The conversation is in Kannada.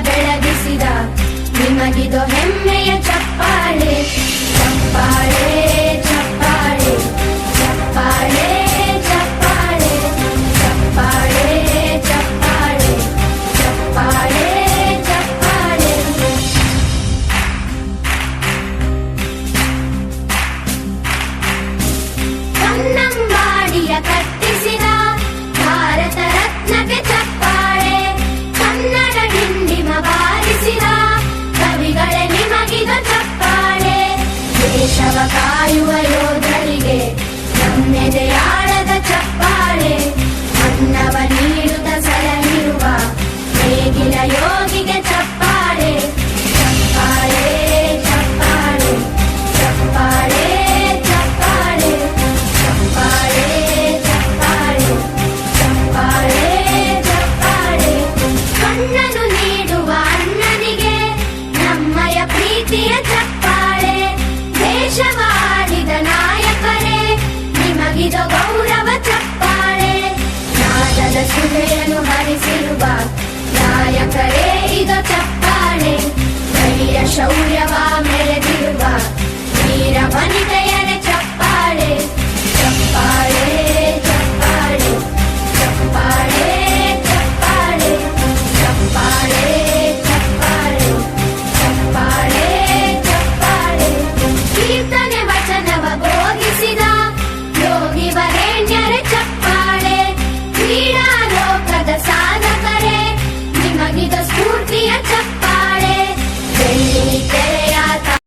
ಬೆಳಗಿಸಿದ ನಿಮಗಿದು ಹೆಮ್ಮೆಯ ಚಪ್ಪಾಳೆ ಚಪ್ಪಾಳೆ ಚಪ್ಪಾಳೆ ಚಪ್ಪಾಳೆ ಚಪ್ಪಾಳೆ ಚಪ್ಪಾಳೆ ಚಪ್ಪಾಳೆ ಚಪ್ಪಾಳೆ ಚಪ್ಪಾಳೆ. ಕನ್ನಂಬಾಡಿಯ ಕಟ್ಟಿಸಿದ ಭಾರತ ರತ್ನಕ್ಕೆ ಚಪ್ಪಾಳೆ ಕನ್ನಡ ಡಿಂಡಿಮ ಬಾರಿಸಿದ ಕವಿಗಳೇ ನಿಮಗಿದ ಚಪ್ಪಾಳೆ. ದೇಶವ ಕಾಯುವ ಯೋಧರಿಗೆ ನಮ್ಮೆದೆಯಾಳದ ಚಪ್ಪಾಳೆ ಅನ್ನವ ನೀಡುತ್ತ ಸಲಹಿರುವ ನೇಗಿಲ ಯೋಗಿಗೆ ಚಪ್ಪಾಳೆ ಚಪ್ಪಾಳೆ ಚಪ್ಪಾಳೆ ಚಪ್ಪಾಳೆ ಚಪ್ಪಾಳೆ ಚಪ್ಪಾಳೆ ಚಪ್ಪಾಳೆ ಚಪ್ಪಾಳೆ ಚಪ್ಪಾಳೆ. ಕಣ್ಣನು ನೀಡುವ ಅಣ್ಣನಿಗೆ ನಮ್ಮಯ ಪ್ರೀತಿಯ ಚಪ್ಪಾಳೆ ದೇಶವಾಡಿದ ನಾಯಕರೇ ನಿಮಗಿದು ಗೌರವ ಚಪ್ಪಾಳೆ. ನಾದದ ಸುಧೆಯನ್ನು ಹರಿಸಿರುವ ನಾಯಕರೇ ಇದು ಚಪ್ಪಾಳೆ ಧೈರ್ಯ ಶೌರ್ಯವ